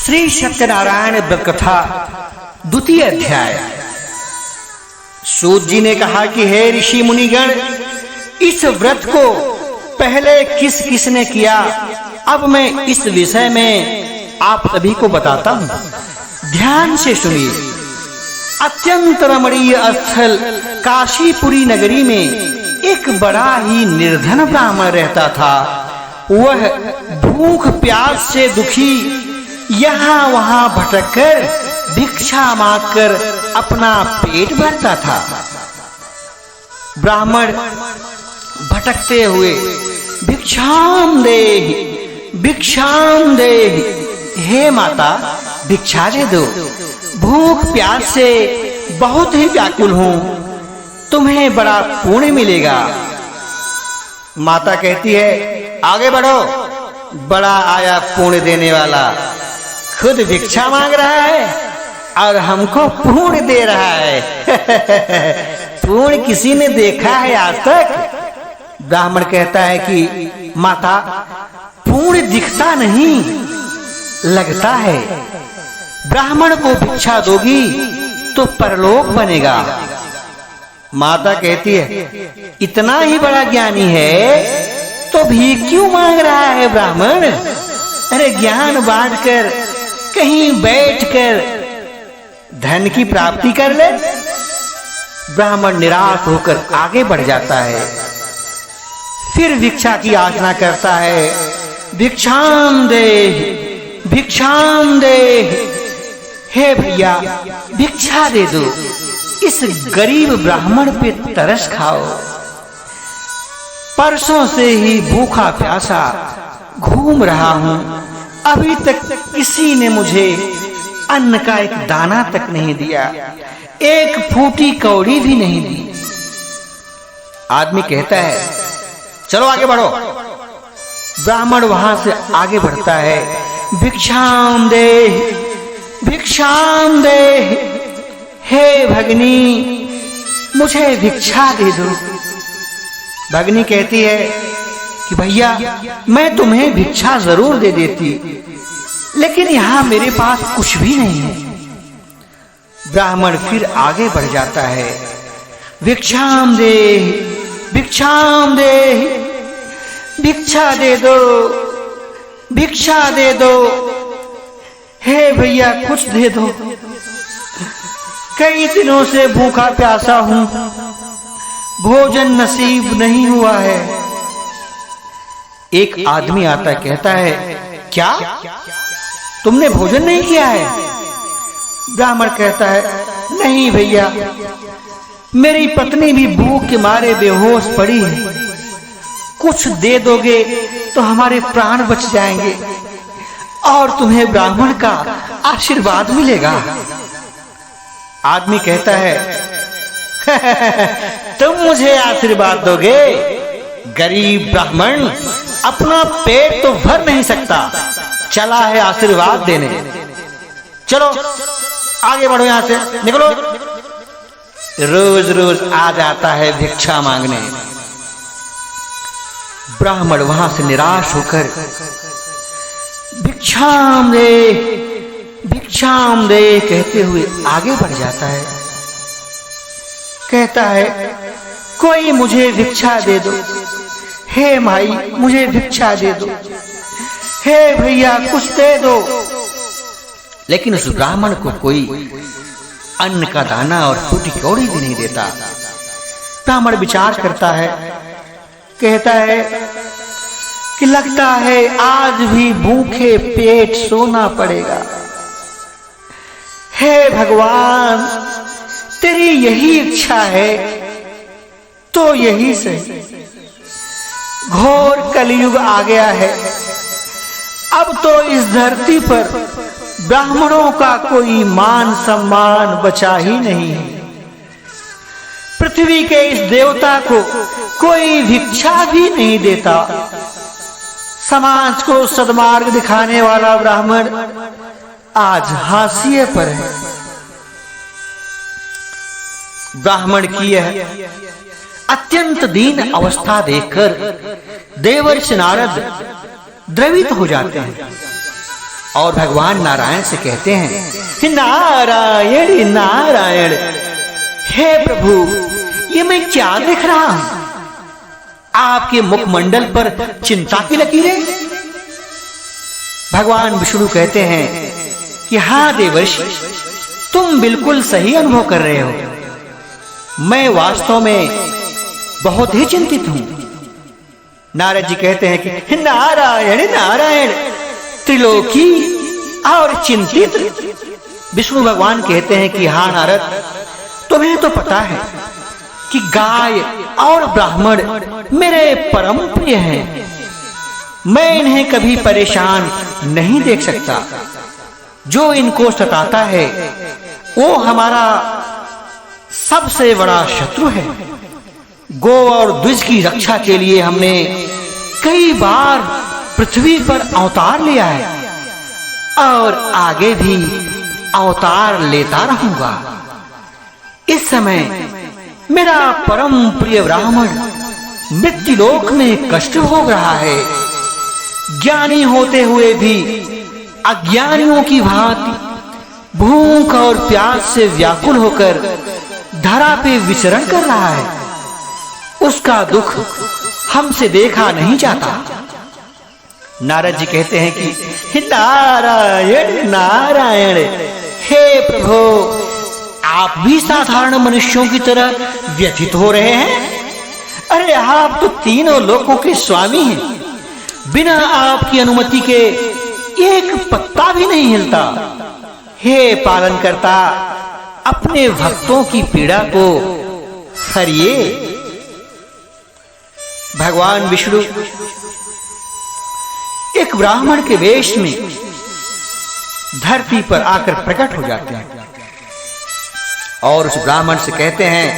श्री सत्यनारायण व्रत कथा द्वितीय अध्याय। सूत जी ने कहा कि हे ऋषि मुनिगण, इस व्रत को पहले किस किस ने किया, अब मैं इस विषय में आप सभी को बताता हूं, ध्यान से सुनिए। अत्यंत रमणीय स्थल काशीपुरी नगरी में एक बड़ा ही निर्धन ब्राह्मण रहता था। वह भूख प्यास से दुखी यहाँ वहां भटककर भिक्षा मांगकर अपना पेट भरता था। ब्राह्मण भटकते हुए भिक्षाम देहि, भिक्षाम देहि, हे माता भिक्षा दे दो, भूख प्यास से बहुत ही व्याकुल हूं, तुम्हें बड़ा पुण्य मिलेगा। माता कहती है, आगे बढ़ो, बड़ा आया पुण्य देने वाला, खुद भिक्षा मांग रहा है और हमको पुण्य दे रहा है। पुण्य किसी ने देखा है आज तक? ब्राह्मण कहता है कि माता पुण्य दिखता नहीं, लगता है। ब्राह्मण को भिक्षा दोगी तो परलोक बनेगा। माता कहती है, इतना ही बड़ा ज्ञानी है तो भीख क्यों मांग रहा है ब्राह्मण? अरे ज्ञान बांटकर कहीं बैठकर धन की प्राप्ति कर ले। ब्राह्मण निराश होकर आगे बढ़ जाता है। फिर भिक्षा की याचना करता है, भिक्षाम देहि, भिक्षाम देहि, हे भैया भिक्षा दे दो, इस गरीब ब्राह्मण पे तरस खाओ। परसों से ही भूखा प्यासा घूम रहा हूं, अभी तक किसी ने मुझे अन्न का एक दाना तक नहीं दिया, एक फूटी कौड़ी भी नहीं दी। आदमी कहता है, चलो आगे बढ़ो। ब्राह्मण वहां से आगे बढ़ता है, भिक्षाम देहि, भिक्षाम देहि, हे भगनी मुझे भिक्षा दे दो। भगनी कहती है कि भैया मैं तुम्हें भिक्षा जरूर दे देती, लेकिन यहां मेरे पास कुछ भी नहीं है। ब्राह्मण फिर आगे बढ़ जाता है, भिक्षाम देहि, भिक्षाम देहि, भिक्षा दे दो, भिक्षा दे दो, हे भैया कुछ दे दो, कई दिनों से भूखा प्यासा हूं, भोजन नसीब नहीं हुआ है। एक आदमी आता कहता है, क्या तुमने भोजन नहीं किया है? ब्राह्मण कहता है, नहीं भैया, मेरी पत्नी भी भूख के मारे बेहोश पड़ी है, कुछ दे दोगे तो हमारे प्राण बच जाएंगे और तुम्हें ब्राह्मण का आशीर्वाद मिलेगा। आदमी कहता है, तुम मुझे आशीर्वाद दोगे? गरीब ब्राह्मण अपना पेट तो भर नहीं सकता, चला है आशीर्वाद देने। चलो आगे बढ़ो, यहां से निकलो। रोज रोज आ जाता है भिक्षा मांगने। ब्राह्मण वहां से निराश होकर भिक्षाम दे, भिक्षाम दे कहते हुए आगे बढ़ जाता है। कहता है, कोई मुझे भिक्षा दे दो, हे माई मुझे भिक्षा दे दो, हे भैया कुछ दे दो। लेकिन उस ब्राह्मण को कोई अन्न का दाना और फूटी कौड़ी भी नहीं देता। ब्राह्मण विचार करता है, कहता है कि लगता है आज भी भूखे पेट सोना पड़ेगा। हे भगवान तेरी यही इच्छा है तो यही सही। घोर कलयुग आ गया है, अब तो इस धरती पर ब्राह्मणों का कोई मान सम्मान बचा ही नहीं है। पृथ्वी के इस देवता को कोई भिक्षा भी नहीं देता। समाज को सद्मार्ग दिखाने वाला ब्राह्मण आज हाशिए पर है। ब्राह्मण की यह अत्यंत दीन अवस्था देखकर देवर्षि नारद द्रवित हो जाते हैं। और भगवान नारायण से कहते हैं, नारायण नारायण, हे प्रभु ये मैं क्या देख रहा हूं? आपके मुखमंडल पर चिंता की लकीरें। भगवान विष्णु कहते हैं कि हां देवर्षि, तुम बिल्कुल सही अनुभव कर रहे हो। मैं वास्तव में बहुत ही चिंतित हूं। नारद जी कहते हैं कि नारायण नारायण, त्रिलोकी और चिंतित। विष्णु भगवान कहते हैं कि हां नारद, तुम्हें तो पता है कि गाय और ब्राह्मण मेरे परम प्रिय हैं। मैं इन्हें कभी परेशान नहीं देख सकता। जो इनको सताता है वो हमारा सबसे बड़ा शत्रु है। गो और द्विज की रक्षा के लिए हमने कई बार पृथ्वी पर अवतार लिया है और आगे भी अवतार लेता रहूंगा। इस समय मेरा परम प्रिय ब्राह्मण मृत्युलोक में कष्ट भोग रहा है। ज्ञानी होते हुए भी अज्ञानियों की भांति भूख और प्यास से व्याकुल होकर धरा पे विचरण कर रहा है। उसका दुख हमसे देखा नहीं जाता। नारद जी कहते हैं कि नारायण नारायण, हे प्रभु, आप भी साधारण मनुष्यों की तरह व्यथित हो रहे हैं। अरे आप तो तीनों लोकों के स्वामी हैं। बिना आपकी अनुमति के एक पत्ता भी नहीं हिलता। हे पालनकर्ता, अपने भक्तों की पीड़ा को हरिए। भगवान विष्णु एक ब्राह्मण के वेश में धरती पर आकर प्रकट हो जाते हैं और उस ब्राह्मण से कहते हैं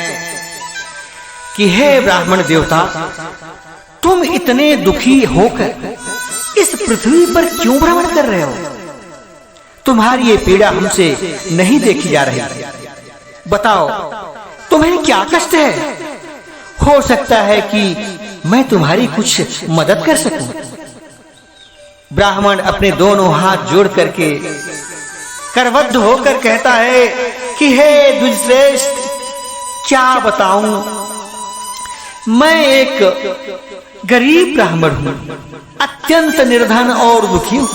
कि हे ब्राह्मण देवता, तुम इतने दुखी होकर इस पृथ्वी पर क्यों भ्रमण कर रहे हो? तुम्हारी ये पीड़ा हमसे नहीं देखी जा रही। बताओ तुम्हें क्या कष्ट है? हो सकता है कि मैं तुम्हारी कुछ मदद कर सकूं। ब्राह्मण अपने दोनों हाथ जोड़ करके करबद्ध होकर कहता है कि हे द्विजश्रेष्ठ, क्या बताऊं, मैं एक गरीब ब्राह्मण हूं, अत्यंत निर्धन और दुखी हूं।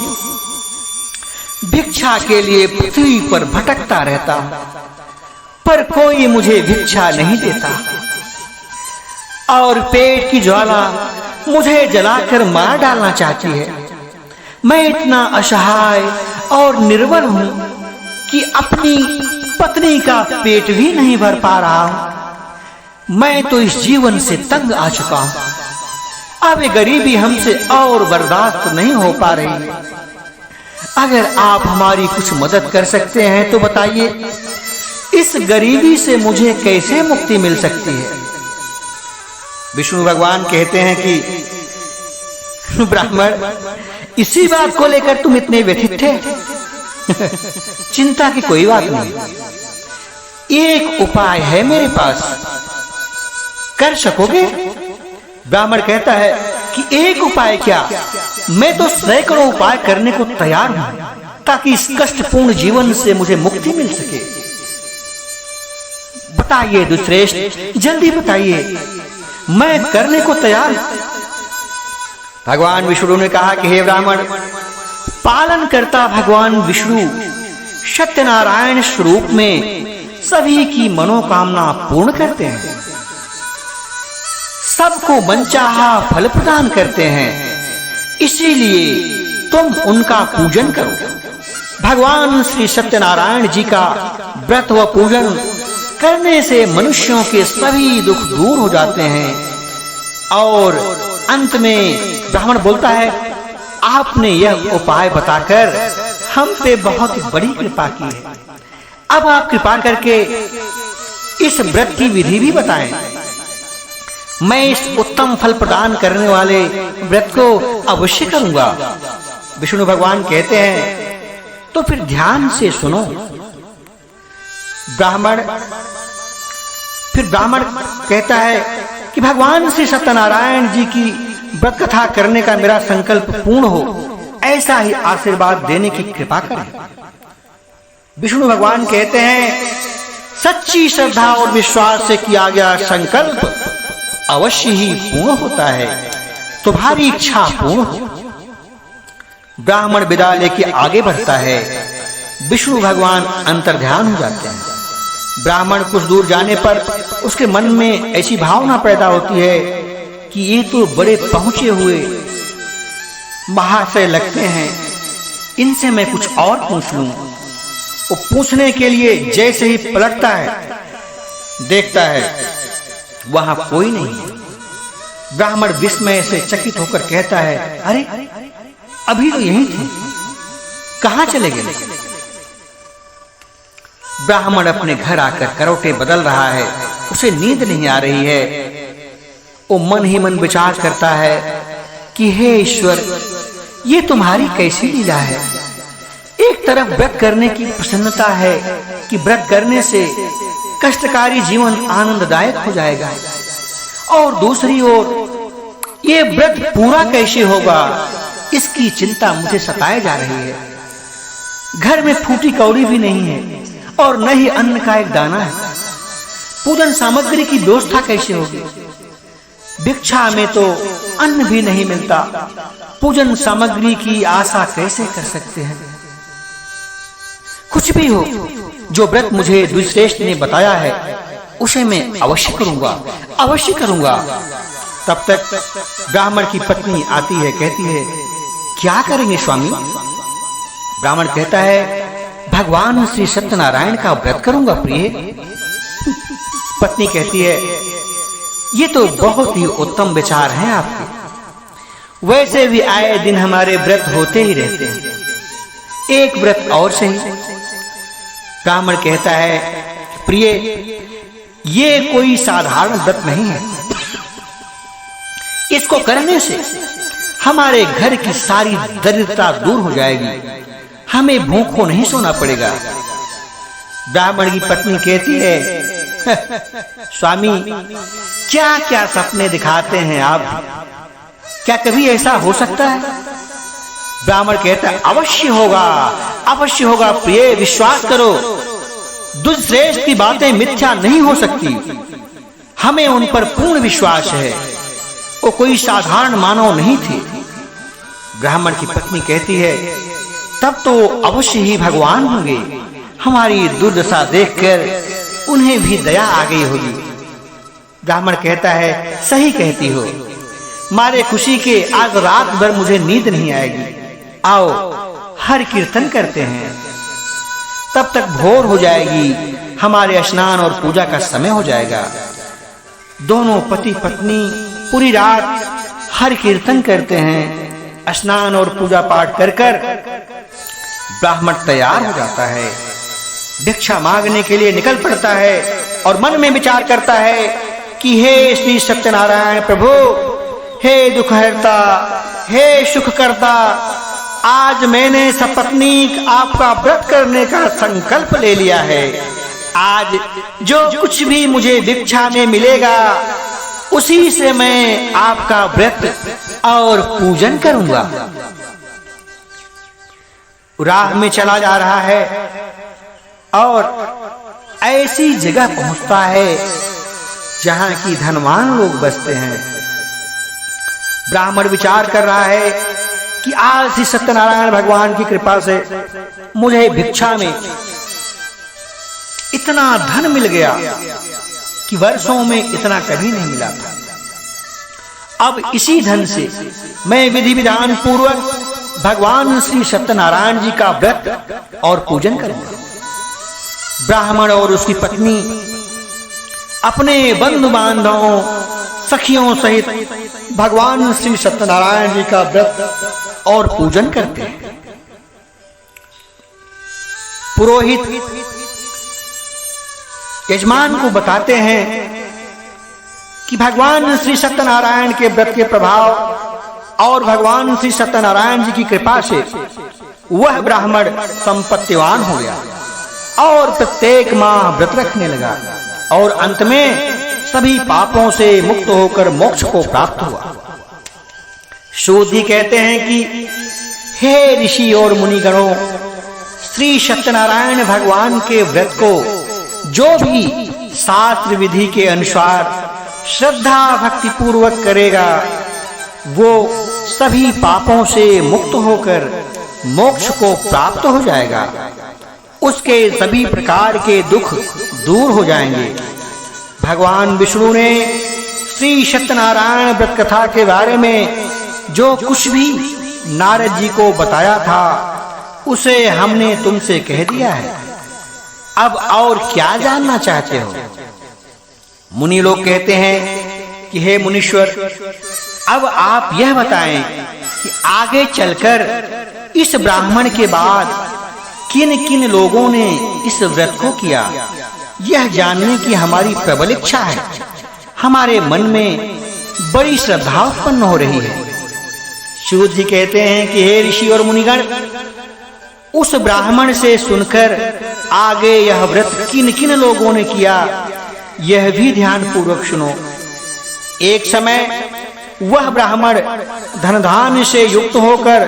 भिक्षा के लिए पृथ्वी पर भटकता रहता हूं, पर कोई मुझे भिक्षा नहीं देता और पेट की ज्वाला मुझे जलाकर मार डालना चाहती है। मैं इतना असहाय और निर्बल हूं कि अपनी पत्नी का पेट भी नहीं भर पा रहा हूं। मैं तो इस जीवन से तंग आ चुका हूं। अब ये गरीबी हमसे और बर्दाश्त नहीं हो पा रही। अगर आप हमारी कुछ मदद कर सकते हैं तो बताइए, इस गरीबी से मुझे कैसे मुक्ति मिल सकती है? विष्णु भगवान कहते हैं कि ब्राह्मण, इसी बात को लेकर तुम इतने व्यथित थे? चिंता की कोई बात नहीं। एक उपाय है मेरे पास, कर सकोगे? ब्राह्मण कहता है कि एक उपाय क्या, मैं तो सैकड़ों उपाय करने को तैयार हूं ताकि इस कष्टपूर्ण जीवन से मुझे मुक्ति मिल सके। बताइए दुश्रेष्ठ, जल्दी बताइए, मैं करने को तैयार हूं। भगवान विष्णु ने कहा कि हे ब्राह्मण, पालन करता भगवान विष्णु सत्यनारायण स्वरूप में सभी की मनोकामना पूर्ण करते हैं, सबको मनचाहा फल प्रदान करते हैं। इसीलिए तुम उनका पूजन करो। भगवान श्री सत्यनारायण जी का व्रत व पूजन करने से मनुष्यों के सभी दुख दूर हो जाते हैं। और अंत में ब्राह्मण बोलता है, आपने यह उपाय बताकर हम पे बहुत बड़ी कृपा की है। अब आप कृपा करके इस व्रत की विधि भी बताएं। मैं इस उत्तम फल प्रदान करने वाले व्रत को अवश्य करूंगा। विष्णु भगवान कहते हैं, तो फिर ध्यान से सुनो। फिर ब्राह्मण कहता है कि भगवान श्री सत्यनारायण जी की व्रत कथा करने का मेरा संकल्प पूर्ण हो, ऐसा ही आशीर्वाद देने की कृपा करें। विष्णु भगवान कहते हैं, सच्ची श्रद्धा और विश्वास से किया गया संकल्प अवश्य ही पूर्ण होता है, तुम्हारी इच्छा पूर्ण हो। ब्राह्मण विदा लेके आगे बढ़ता है। विष्णु भगवान अंतर्ध्यान हो जाते हैं। ब्राह्मण कुछ दूर जाने पर उसके मन में ऐसी भावना पैदा होती है कि ये तो बड़े पहुंचे हुए महाशय लगते हैं, इनसे मैं कुछ और पूछ लूं। वो पूछने के लिए जैसे ही पलटता है, देखता है वहां कोई नहीं है। ब्राह्मण विस्मय से चकित होकर कहता है, अरे अभी तो यहीं थे, कहां चले गए? ब्राह्मण अपने घर आकर करौटे बदल रहा है, उसे नींद नहीं आ रही है। वो मन ही मन विचार करता है कि हे ईश्वर, ये तुम्हारी कैसी लीला है। एक तरफ व्रत करने की प्रसन्नता है कि व्रत करने से कष्टकारी जीवन आनंददायक हो जाएगा, और दूसरी ओर ये व्रत पूरा कैसे होगा, इसकी चिंता मुझे सताए जा रही है। घर में फूटी कौड़ी भी नहीं है और न ही अन्न का एक दाना है। पूजन सामग्री की व्यवस्था कैसे होगी? भिक्षा में तो अन्न भी नहीं मिलता, पूजन सामग्री की आशा कैसे कर सकते हैं? कुछ भी हो, जो व्रत मुझे द्विश्रेष्ठ ने बताया है उसे मैं अवश्य करूंगा, अवश्य करूंगा। तब तक ब्राह्मण की पत्नी आती है, कहती है, क्या करेंगे स्वामी? ब्राह्मण कहता है, भगवान श्री सत्यनारायण का व्रत करूंगा प्रिय। पत्नी कहती है, ये तो बहुत ही उत्तम विचार हैं आपके, वैसे भी आए दिन हमारे व्रत होते ही रहते हैं, एक व्रत और सही। ब्राह्मण कहता है, प्रिय, ये कोई साधारण व्रत नहीं है, इसको करने से हमारे घर की सारी दरिद्रता दूर हो जाएगी, हमें भूखों नहीं सोना पड़ेगा। ब्राह्मण की पत्नी कहती है, स्वामी, क्या क्या सपने दिखाते हैं आप, क्या कभी ऐसा हो सकता है? ब्राह्मण कहता है, अवश्य होगा, अवश्य होगा प्रिय, विश्वास करो, दुष्श्रेष्ठ की बातें मिथ्या नहीं हो सकती, हमें उन पर पूर्ण विश्वास है, वो कोई साधारण मानव नहीं थे। ब्राह्मण की पत्नी कहती है, तब तो अवश्य ही भगवान होंगे, हमारी दुर्दशा देखकर उन्हें भी दया आ गई होगी। ब्राह्मण कहता है, सही कहती हो, मारे खुशी के आज रात भर मुझे नींद नहीं आएगी, आओ हर कीर्तन करते हैं, तब तक भोर हो जाएगी, हमारे स्नान और पूजा का समय हो जाएगा। दोनों पति पत्नी पूरी रात हर कीर्तन करते हैं, स्नान और पूजा पाठ कर कर ब्राह्मण तैयार हो जाता है, भिक्षा मांगने के लिए निकल पड़ता है और मन में विचार करता है कि हे श्री सत्यनारायण प्रभु, हे दुखहर्ता, हे सुखकर्ता, आज मैंने सपत्नीक आपका व्रत करने का संकल्प ले लिया है। आज जो कुछ भी मुझे भिक्षा में मिलेगा उसी से मैं आपका व्रत और पूजन करूंगा। राह में चला जा रहा है और ऐसी जगह पहुंचता है जहां की धनवान लोग बसते हैं। ब्राह्मण विचार कर रहा है कि आज श्री सत्यनारायण भगवान की कृपा से मुझे भिक्षा में इतना धन मिल गया कि वर्षों में इतना कभी नहीं मिला था। अब इसी धन से मैं विधि विधान पूर्वक भगवान श्री सत्यनारायण जी का व्रत और पूजन करूंगा। ब्राह्मण और उसकी पत्नी अपने बंधु बांधवों सखियों सहित भगवान श्री सत्यनारायण जी का व्रत और पूजन करते हैं। पुरोहित यजमान को बताते हैं कि भगवान श्री सत्यनारायण के व्रत के प्रभाव और भगवान श्री सत्यनारायण जी की कृपा से वह ब्राह्मण संपत्तिवान हो गया और प्रत्येक माह व्रत रखने लगा और अंत में सभी पापों से मुक्त होकर मोक्ष को प्राप्त हुआ। शोधी कहते हैं कि हे ऋषि और मुनिगणों, श्री सत्यनारायण भगवान के व्रत को जो भी शास्त्र विधि के अनुसार श्रद्धा भक्ति पूर्वक करेगा, वो सभी पापों से मुक्त होकर मोक्ष को प्राप्त हो जाएगा। उसके सभी प्रकार के दुख दूर हो जाएंगे। भगवान विष्णु ने श्री सत्यनारायण व्रत कथा के बारे में जो कुछ भी नारद जी को बताया था, उसे हमने तुमसे कह दिया है। अब और क्या जानना चाहते हो? मुनि लोग कहते हैं कि हे मुनीश्वर, अब आप यह बताएं कि आगे चलकर इस ब्राह्मण के बाद किन किन लोगों ने इस व्रत को किया, यह जानने की हमारी प्रबल इच्छा है। हमारे मन में बड़ी श्रद्धा उत्पन्न हो रही है। शिव जी कहते हैं कि हे ऋषि और मुनिगण, उस ब्राह्मण से सुनकर आगे यह व्रत किन किन लोगों ने किया, यह भी ध्यान पूर्वक सुनो। एक समय वह ब्राह्मण धन धान्य से युक्त होकर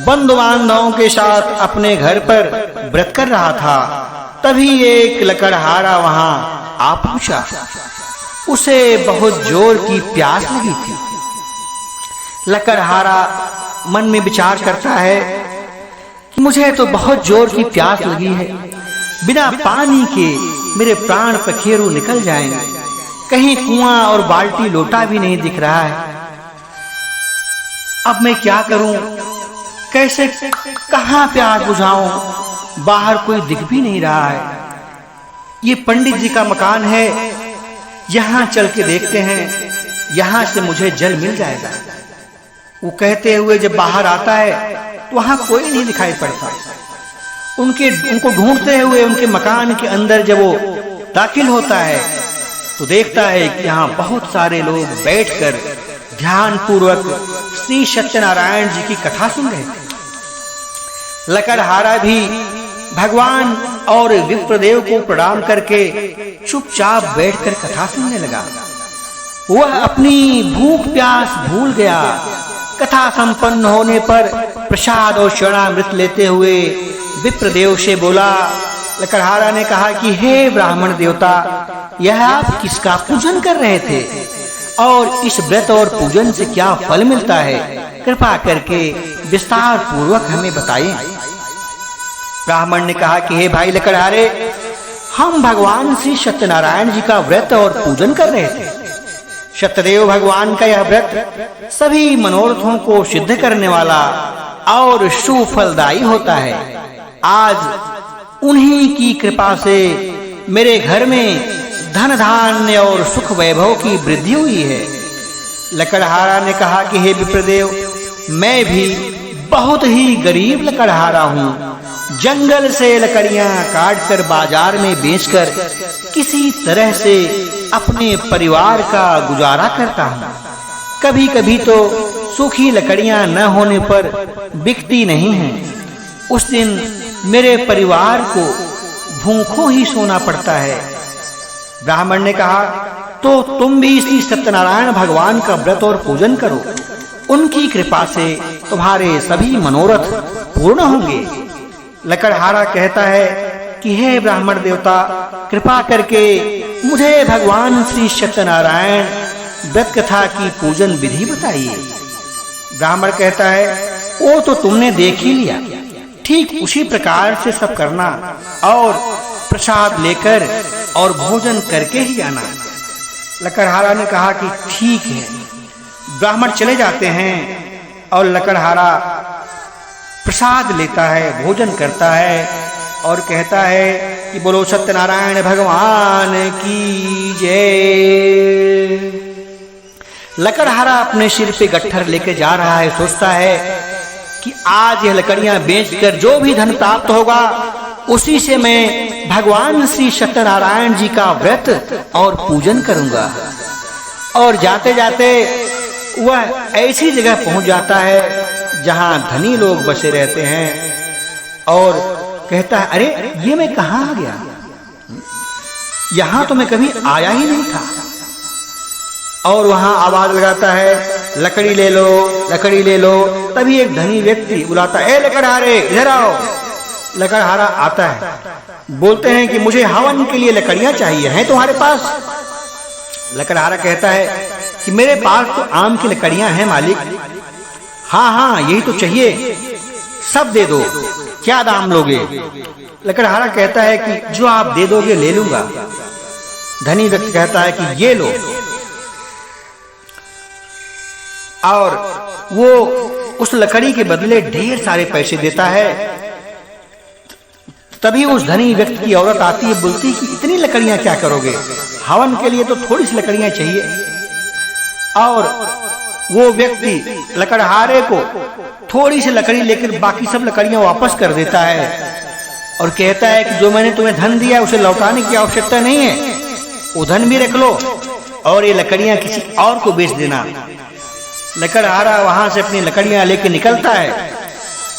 बंधु बांधवों के साथ अपने घर पर व्रत कर रहा था। तभी एक लकड़हारा वहां आ पहुंचा। उसे बहुत जोर की प्यास लगी थी। लकड़हारा मन में विचार करता है कि मुझे तो बहुत जोर की प्यास लगी है, बिना पानी के मेरे प्राण पखेरु निकल जाएंगे। कहीं कुआं और बाल्टी लोटा भी नहीं दिख रहा है। अब मैं क्या करूं? कैसे, कहां प्यास बुझाऊं? बाहर कोई दिख भी नहीं रहा है। ये पंडित जी का मकान है, यहां चल के देखते हैं, यहां से मुझे जल मिल जाएगा। वो कहते हुए जब बाहर आता है तो वहां कोई नहीं दिखाई पड़ता। उनको ढूंढते हुए उनके मकान के अंदर जब वो दाखिल होता है तो देखता है कि यहाँ बहुत सारे लोग बैठकर ध्यान पूर्वक श्री सत्यनारायण जी की कथा सुन रहे थे। लकड़हारा भी भगवान और विप्रदेव को प्रणाम करके चुपचाप बैठकर कथा सुनने लगा। वह अपनी भूख प्यास भूल गया। कथा संपन्न होने पर प्रसाद और शरणामृत लेते हुए विप्रदेव से बोला। लकड़हारा ने कहा कि हे ब्राह्मण देवता, यह आप किसका पूजन कर रहे थे और इस व्रत और पूजन से क्या फल मिलता है? कृपा करके विस्तार पूर्वक हमें बताइए। ब्राह्मण ने कहा कि हे भाई लकड़हारे, हम भगवान श्री सत्यनारायण जी का व्रत और पूजन कर रहे थे। सत्यदेव भगवान का यह व्रत सभी मनोरथों को सिद्ध करने वाला और सुफलदायी होता है। आज उन्हीं की कृपा से मेरे घर में धन धान्य और सुख वैभव की वृद्धि हुई है। लकड़हारा ने कहा कि हे विप्रदेव, मैं भी बहुत ही गरीब लकड़हारा हूँ। जंगल से लकड़ियां काटकर बाजार में बेचकर किसी तरह से अपने परिवार का गुजारा करता हूँ। कभी कभी तो सूखी लकड़ियां न होने पर बिकती नहीं हैं। उस दिन मेरे परिवार को भूखों ही सोना पड़ता है। ब्राह्मण ने कहा, तो तुम भी श्री सत्यनारायण भगवान का व्रत और पूजन करो। उनकी कृपा से तुम्हारे सभी मनोरथ पूर्ण होंगे। लकड़हारा कहता है कि हे ब्राह्मण देवता, कृपा करके मुझे भगवान श्री सत्यनारायण व्रत कथा की पूजन विधि बताइए। ब्राह्मण कहता है, वो तो तुमने देख ही लिया, ठीक उसी प्रकार से सब करना और प्रसाद लेकर और भोजन करके ही आना। लकड़हारा ने कहा कि ठीक है। ब्राह्मण चले जाते हैं और लकड़हारा प्रसाद लेता है, भोजन करता है और कहता है कि बोलो सत्यनारायण भगवान की जय। लकड़हारा अपने सिर पे गट्ठर लेके जा रहा है। सोचता है कि आज यह लकड़ियां बेचकर जो भी धन प्राप्त होगा, उसी से मैं भगवान श्री सत्यनारायण जी का व्रत और पूजन करूंगा। और जाते जाते वह ऐसी जगह पहुंच जाता है जहां धनी लोग बसे रहते हैं और कहता है, अरे ये मैं कहां आ गया? यहां तो मैं कभी आया ही नहीं था। और वहां आवाज लगाता है, लकड़ी ले लो, लकड़ी ले लो। तभी एक धनी व्यक्ति बुलाता, ए लकड़हारे इधर आओ। लकड़हारा आता है, बोलते हैं कि मुझे हवन के लिए लकड़ियां चाहिए, हैं तुम्हारे पास? लकड़हारा कहता है कि मेरे पास तो आम की लकड़ियां हैं मालिक। हाँ हाँ यही तो चाहिए, सब दे दो, क्या दाम लोगे? लकड़हारा कहता है कि जो आप दे दोगे ले लूंगा। धनी व्यक्ति कहता है कि ये लो, और वो उस लकड़ी के बदले ढेर सारे पैसे देता है। तभी उस धनी व्यक्ति की औरत आती है, बोलती है कि इतनी लकड़ियां क्या करोगे, हवन के लिए तो थोड़ी सी लकड़ियां चाहिए। और वो व्यक्ति लकड़हारे को थोड़ी सी लकड़ी लेकर बाकी सब लकड़ियां वापस कर देता है और कहता है कि जो मैंने तुम्हें धन दिया उसे लौटाने की आवश्यकता नहीं है, वो धन भी रख लो और ये लकड़ियां किसी और को बेच देना। लकड़हारा वहां से अपनी लकड़ियां लेकर निकलता है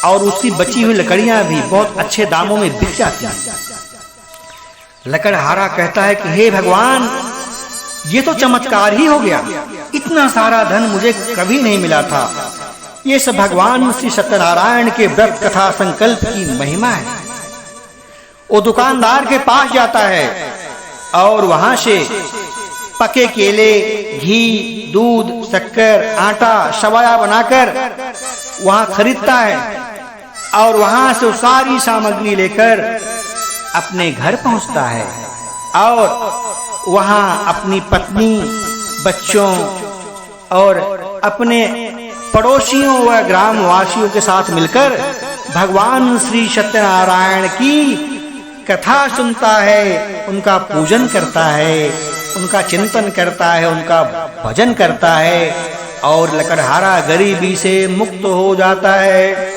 और उसकी बची हुई लकड़ियां भी बहुत अच्छे दामों में बिक जाती हैं। लकड़हारा कहता है कि हे भगवान, ये तो चमत्कार ही हो गया, इतना सारा धन मुझे कभी नहीं मिला था। ये सब भगवान श्री सत्यनारायण के व्रत कथा संकल्प की महिमा है। वो दुकानदार के पास जाता है और वहां से पके केले, घी, दूध, शक्कर, आटा, सवाया बनाकर वहां खरीदता है और वहां से सारी सामग्री लेकर अपने घर पहुंचता है और वहां अपनी पत्नी, बच्चों और अपने पड़ोसियों व ग्रामवासियों के साथ मिलकर भगवान श्री सत्यनारायण की कथा सुनता है, उनका पूजन करता है, उनका चिंतन करता है, उनका भजन करता है और लकड़हारा गरीबी से मुक्त हो जाता है।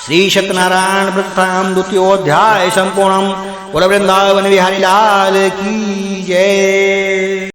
श्री सत्यनारायण वृत्ताम द्वितीयोध्याय संपूर्णम। बोलो वृंदावन बिहारी लाल की जय।